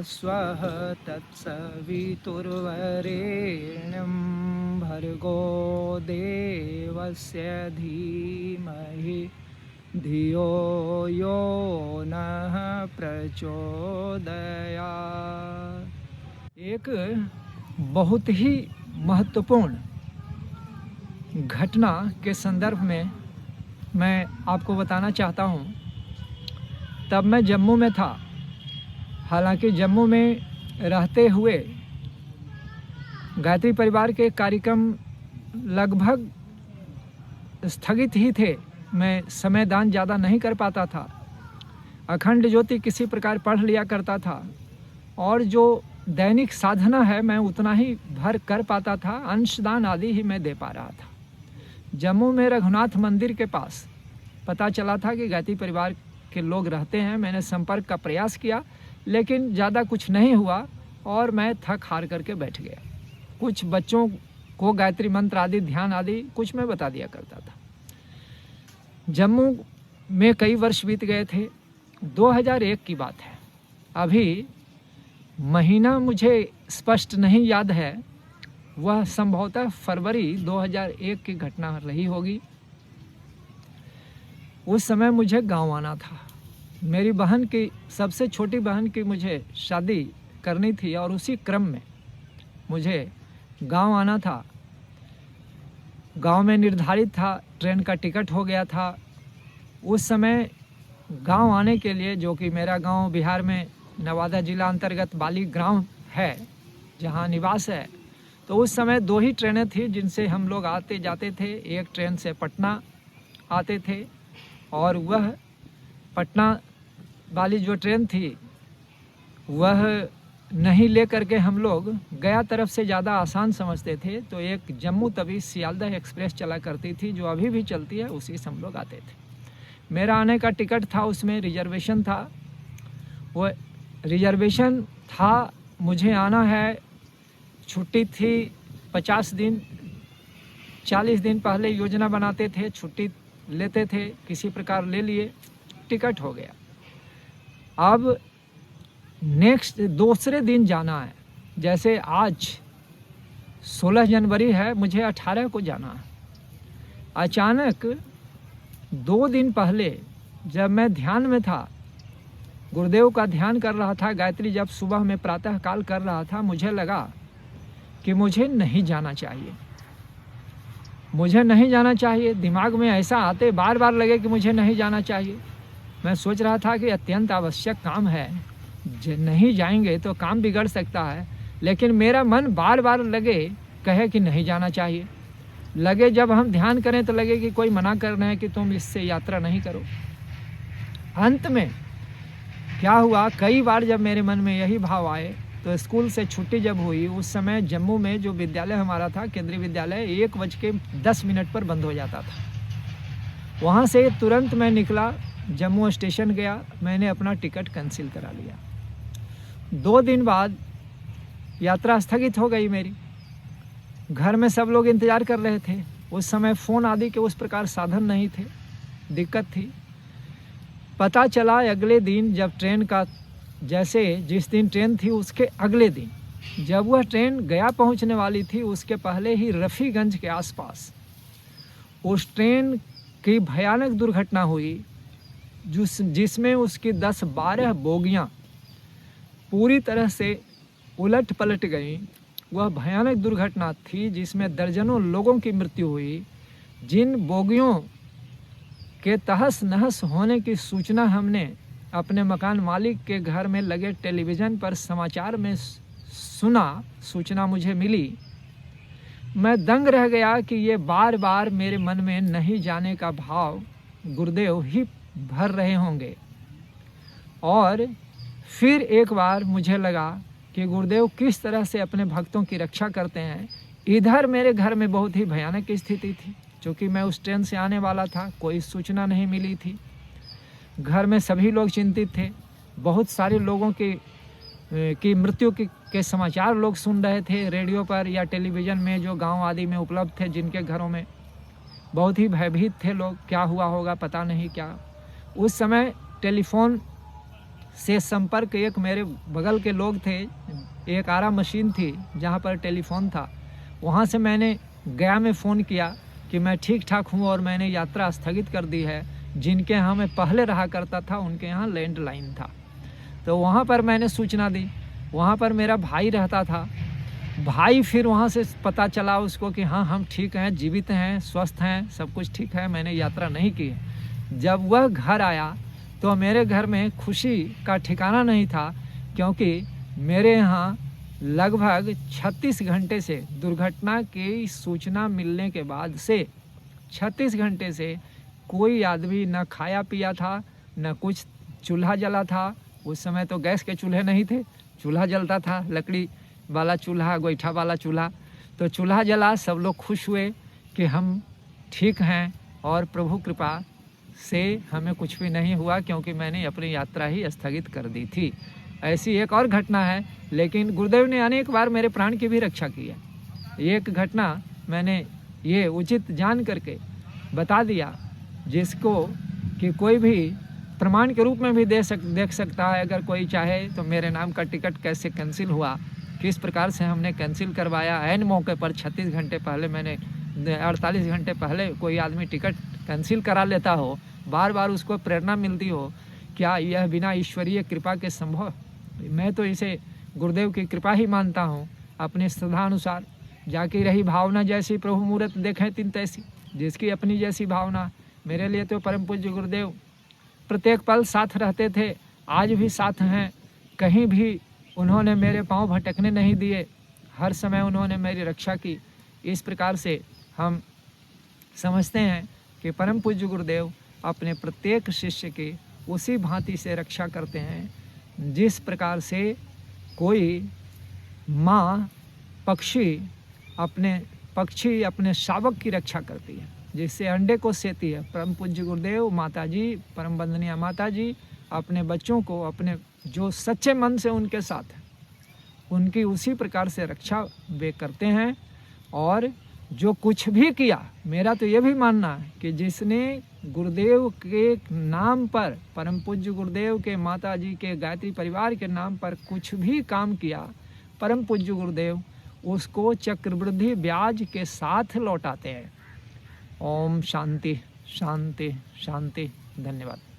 स्वः तत्सवितुर्वरेण्यं भर्गो देवस्य धीमहि धियो यो नः प्रचोदयात्। एक बहुत ही महत्वपूर्ण घटना के संदर्भ में मैं आपको बताना चाहता हूँ। तब मैं जम्मू में था। हालांकि जम्मू में रहते हुए गायत्री परिवार के कार्यक्रम लगभग स्थगित ही थे। मैं समय दान ज़्यादा नहीं कर पाता था। अखंड ज्योति किसी प्रकार पढ़ लिया करता था और जो दैनिक साधना है मैं उतना ही भर कर पाता था। अंशदान आदि ही मैं दे पा रहा था। जम्मू में रघुनाथ मंदिर के पास पता चला था कि गायत्री परिवार के लोग रहते हैं। मैंने संपर्क का प्रयास किया लेकिन ज़्यादा कुछ नहीं हुआ और मैं थक हार करके बैठ गया। कुछ बच्चों को गायत्री मंत्र आदि ध्यान आदि कुछ मैं बता दिया करता था। जम्मू में कई वर्ष बीत गए थे। 2001 की बात है। अभी महीना मुझे स्पष्ट नहीं याद है। वह संभवतः फरवरी 2001 की घटना रही होगी। उस समय मुझे गांव आना था। मेरी बहन की, सबसे छोटी बहन की मुझे शादी करनी थी और उसी क्रम में मुझे गांव आना था। गांव में निर्धारित था, ट्रेन का टिकट हो गया था। उस समय गांव आने के लिए, जो कि मेरा गांव बिहार में नवादा जिला अंतर्गत बाली ग्राम है जहां निवास है, तो उस समय 2 ही ट्रेनें थी जिनसे हम लोग आते जाते थे। एक ट्रेन से पटना आते थे और वह पटना वाली जो ट्रेन थी वह नहीं ले करके हम लोग गया तरफ से ज़्यादा आसान समझते थे। तो एक जम्मू तवी सियालदह एक्सप्रेस चला करती थी जो अभी भी चलती है, उसी से हम लोग आते थे। मेरा आने का टिकट था, उसमें रिजर्वेशन था। वो रिजर्वेशन था, मुझे आना है। छुट्टी थी 50 दिन, 40 दिन पहले योजना बनाते थे, छुट्टी लेते थे, किसी प्रकार ले लिए, टिकट हो गया। अब नेक्स्ट दूसरे दिन जाना है। जैसे आज 16 जनवरी है, मुझे 18 को जाना है। अचानक 2 दिन पहले जब मैं ध्यान में था, गुरुदेव का ध्यान कर रहा था, गायत्री जब सुबह में प्रातः काल कर रहा था, मुझे लगा कि मुझे नहीं जाना चाहिए, मुझे नहीं जाना चाहिए। दिमाग में ऐसा आते बार बार लगे कि मुझे नहीं जाना चाहिए। मैं सोच रहा था कि अत्यंत आवश्यक काम है, नहीं जाएंगे तो काम बिगड़ सकता है। लेकिन मेरा मन बार बार लगे कहे कि नहीं जाना चाहिए। लगे जब हम ध्यान करें तो लगे कि कोई मना कर रहे हैं कि तुम इससे यात्रा नहीं करो। अंत में क्या हुआ, कई बार जब मेरे मन में यही भाव आए तो स्कूल से छुट्टी जब हुई, उस समय जम्मू में जो विद्यालय हमारा था, केंद्रीय विद्यालय, 1:10 पर बंद हो जाता था। वहाँ से तुरंत मैं निकला, जम्मू स्टेशन गया, मैंने अपना टिकट कैंसिल करा लिया। 2 दिन बाद यात्रा स्थगित हो गई मेरी। घर में सब लोग इंतज़ार कर रहे थे। उस समय फ़ोन आदि के उस प्रकार साधन नहीं थे, दिक्कत थी। पता चला अगले दिन जब ट्रेन का, जैसे जिस दिन ट्रेन थी उसके अगले दिन जब वह ट्रेन गया पहुंचने वाली थी, उसके पहले ही रफ़ीगंज के आसपास उस ट्रेन की भयानक दुर्घटना हुई, जिसमें उसकी 10-12 बोगियां पूरी तरह से उलट पलट गईं। वह भयानक दुर्घटना थी जिसमें दर्जनों लोगों की मृत्यु हुई। जिन बोगियों के तहस नहस होने की सूचना हमने अपने मकान मालिक के घर में लगे टेलीविज़न पर समाचार में सुना, सूचना मुझे मिली, मैं दंग रह गया कि ये बार बार मेरे मन में नहीं जाने का भाव गुरुदेव ही भर रहे होंगे। और फिर एक बार मुझे लगा कि गुरुदेव किस तरह से अपने भक्तों की रक्षा करते हैं। इधर मेरे घर में बहुत ही भयानक स्थिति थी, क्योंकि मैं उस ट्रेन से आने वाला था, कोई सूचना नहीं मिली थी। घर में सभी लोग चिंतित थे। बहुत सारे लोगों की मृत्यु के समाचार लोग सुन रहे थे रेडियो पर या टेलीविज़न में, जो गांव आदि में उपलब्ध थे, जिनके घरों में। बहुत ही भयभीत थे लोग, क्या हुआ होगा पता नहीं क्या। उस समय टेलीफोन से संपर्क, एक मेरे बगल के लोग थे, एक आरा मशीन थी जहाँ पर टेलीफोन था, वहाँ से मैंने गया में फ़ोन किया कि मैं ठीक ठाक हूँ और मैंने यात्रा स्थगित कर दी है। जिनके यहाँ मैं पहले रहा करता था उनके यहाँ लैंडलाइन था, तो वहाँ पर मैंने सूचना दी। वहाँ पर मेरा भाई रहता था। भाई फिर वहाँ से पता चला उसको कि हाँ हम ठीक हैं, जीवित हैं, स्वस्थ हैं, सब कुछ ठीक है, मैंने यात्रा नहीं की है। जब वह घर आया तो मेरे घर में खुशी का ठिकाना नहीं था, क्योंकि मेरे यहाँ लगभग 36 घंटे से दुर्घटना की सूचना मिलने के बाद से 36 घंटे से कोई आदमी न खाया पिया था, न कुछ चूल्हा जला था। उस समय तो गैस के चूल्हे नहीं थे, चूल्हा जलता था, लकड़ी वाला चूल्हा, गोईठा वाला चूल्हा। तो चूल्हा जला, सब लोग खुश हुए कि हम ठीक हैं और प्रभु कृपा से हमें कुछ भी नहीं हुआ, क्योंकि मैंने अपनी यात्रा ही स्थगित कर दी थी। ऐसी एक और घटना है, लेकिन गुरुदेव ने अनेक बार मेरे प्राण की भी रक्षा की है। एक घटना मैंने ये उचित जान करके बता दिया, जिसको कि कोई भी प्रमाण के रूप में भी देख सकता है, अगर कोई चाहे तो। मेरे नाम का टिकट कैसे कैंसिल हुआ, किस प्रकार से हमने कैंसिल करवाया ऐन मौके पर। 36 घंटे पहले मैंने 48 घंटे पहले कोई आदमी टिकट कैंसिल करा लेता हो, बार बार उसको प्रेरणा मिलती हो, क्या यह बिना ईश्वरीय कृपा के संभव? मैं तो इसे गुरुदेव की कृपा ही मानता हूँ। अपने श्रद्धानुसार जाकी रही भावना, जैसी प्रभु मूर्त देखें तिन तैसी, जिसकी अपनी जैसी भावना। मेरे लिए तो परम पूज्य गुरुदेव प्रत्येक पल साथ रहते थे, आज भी साथ हैं। कहीं भी उन्होंने मेरे पांव भटकने नहीं दिए, हर समय उन्होंने मेरी रक्षा की। इस प्रकार से हम समझते हैं कि परम पूज्य गुरुदेव अपने प्रत्येक शिष्य की उसी भांति से रक्षा करते हैं, जिस प्रकार से कोई माँ पक्षी अपने शावक की रक्षा करती है, जिससे अंडे को सेती है। परम पूज्य गुरुदेव माता जी, परम वंदनीय माता जी अपने बच्चों को, अपने जो सच्चे मन से उनके साथ है, उनकी उसी प्रकार से रक्षा वे करते हैं। और जो कुछ भी किया, मेरा तो ये भी मानना है कि जिसने गुरुदेव के नाम पर, परम पूज्य गुरुदेव के, माता जी के, गायत्री परिवार के नाम पर कुछ भी काम किया, परम पूज्य गुरुदेव उसको चक्रवृद्धि ब्याज के साथ लौटाते हैं। ओम शांति शांति शांति। धन्यवाद।